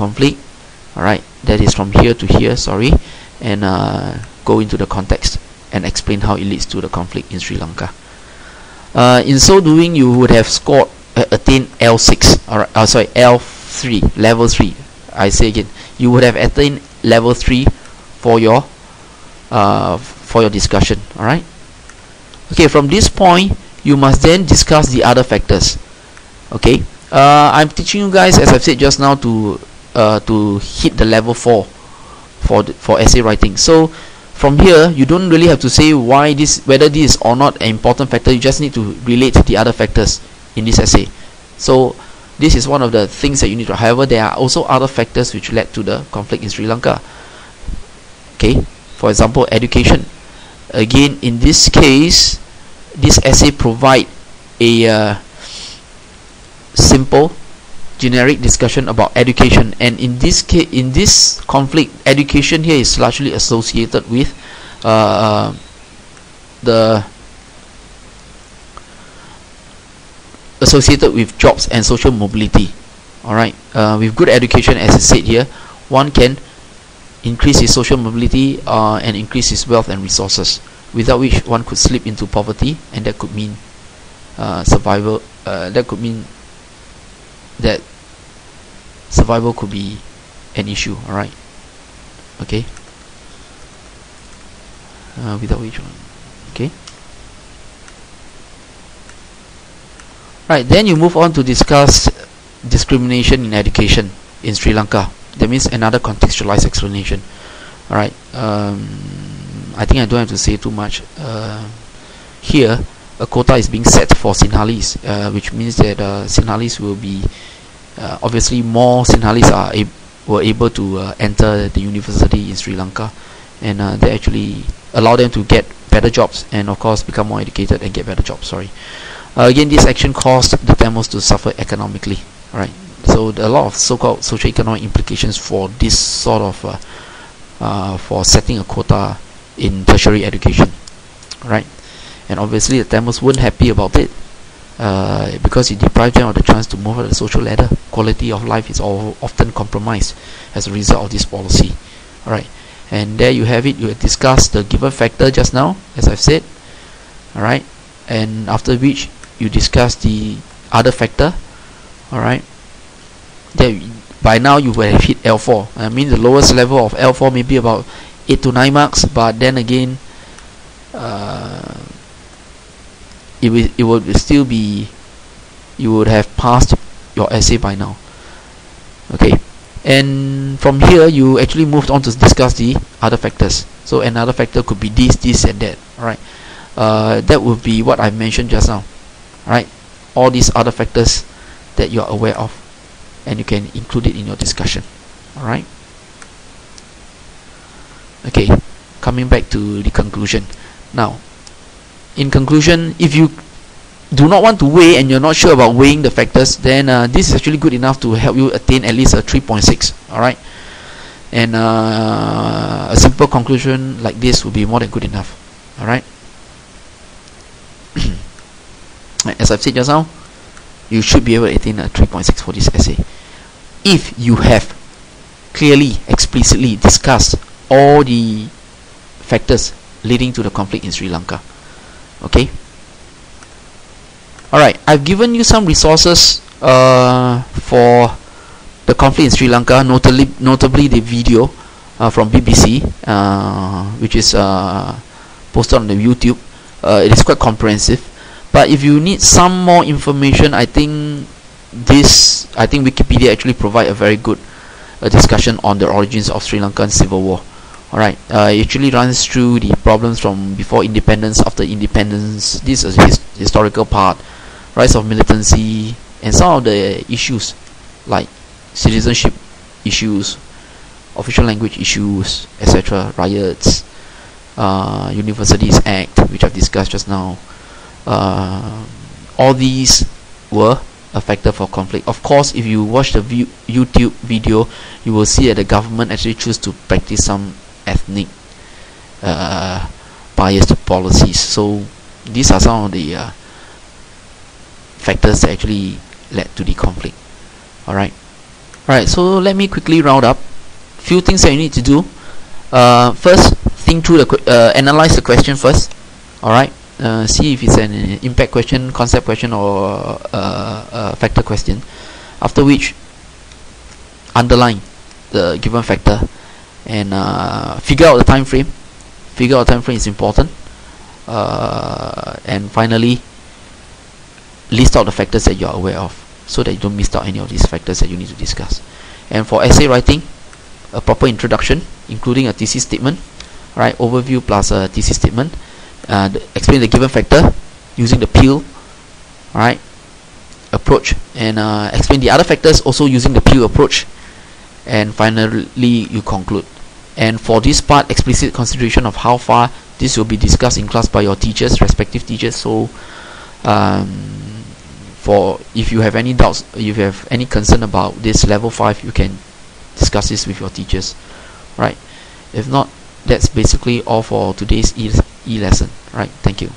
conflict. Alright, that is from here to here, sorry, and go into the context and explain how it leads to the conflict in Sri Lanka. In so doing, you would have scored attained L6, alright, sorry, L3, level 3. I say again, you would have attained level 3 for your discussion. Alright. Okay, from this point, you must then discuss the other factors. Okay, I'm teaching you guys, as I've said just now, to hit the level 4 for essay writing. So from here, you don't really have to say whether this is or not an important factor. You just need to relate the other factors in this essay. So this is one of the things that you need to. However, there are also other factors which led to the conflict in Sri Lanka. Okay, for example, education. Again, in this case, this essay provide a simple generic discussion about education, and in this case, in this conflict, education here is largely associated with jobs and social mobility. Alright, with good education, as I said here, one can increase his social mobility and increase his wealth and resources, without which one could slip into poverty, and that could mean survival. That could mean that survival could be an issue. Alright, okay, without which one, okay. Right, then you move on to discuss discrimination in education in Sri Lanka. That means another contextualized explanation. Alright, I think I don't have to say too much. Here, a quota is being set for Sinhalese, which means that Sinhalese will be obviously more Sinhalese were able to enter the university in Sri Lanka, and they actually allow them to get better jobs and of course become more educated and get better jobs. Sorry. Again, this action caused the Tamils to suffer economically. Right. So a lot of so-called socio-economic implications for this sort of for setting a quota in tertiary education. Right. And obviously the Tamils weren't happy about it, because it deprived them of the chance to move up the social ladder. Quality of life is often compromised as a result of this policy. Alright, and there you have it. You have discussed the given factor just now, as I've said. Alright, and after which you discuss the other factor. Alright, by now you will have hit L4. I mean, the lowest level of L4 may be about 8 to 9 marks, but then again, it would still be, you would have passed your essay by now. Okay, and from here you actually moved on to discuss the other factors. So another factor could be this and that. Alright, that would be what I mentioned just now. Alright, all these other factors that you are aware of, and you can include it in your discussion. Alright, okay, coming back to the conclusion now. In conclusion, if you do not want to weigh and you're not sure about weighing the factors, then this is actually good enough to help you attain at least a 3.6. Alright, and a simple conclusion like this will be more than good enough. Alright, as I've said just now, you should be able to attain a 3.6 for this essay if you have clearly, explicitly discussed all the factors leading to the conflict in Sri Lanka. Okay. Alright, I've given you some resources for the conflict in Sri Lanka, notably the video from BBC, which is posted on the YouTube. It is quite comprehensive, but if you need some more information, I think Wikipedia actually provide a very good discussion on the origins of Sri Lankan civil war. Alright, it actually runs through the problems from before independence, after independence. This is historical part, rise of militancy, and some of the issues like citizenship issues, official language issues, etc., riots, Universities Act, which I've discussed just now. All these were a factor for conflict. Of course, if you watch the YouTube video, you will see that the government actually choose to practice some ethnic biased policies. So these are some of the factors that actually led to the conflict. Alright, Alright, so let me quickly round up few things that you need to do. First, think through analyze the question first. Alright, see if it's an impact question, concept question, or a factor question. After which, underline the given factor and figure out the time frame. Figure out the time frame is important. And finally, list out the factors that you are aware of, so that you don't miss out any of these factors that you need to discuss. And for essay writing, a proper introduction, including a thesis statement, right? Overview plus a thesis statement. Explain the given factor using the peel, right? Approach, and explain the other factors also using the peel approach. And finally, you conclude. And for this part, explicit consideration of how far this will be discussed in class by your teachers, respective teachers. So for if you have any doubts, if you have any concern about this level 5, you can discuss this with your teachers, right? If not, that's basically all for today's e-lesson, right? Thank you.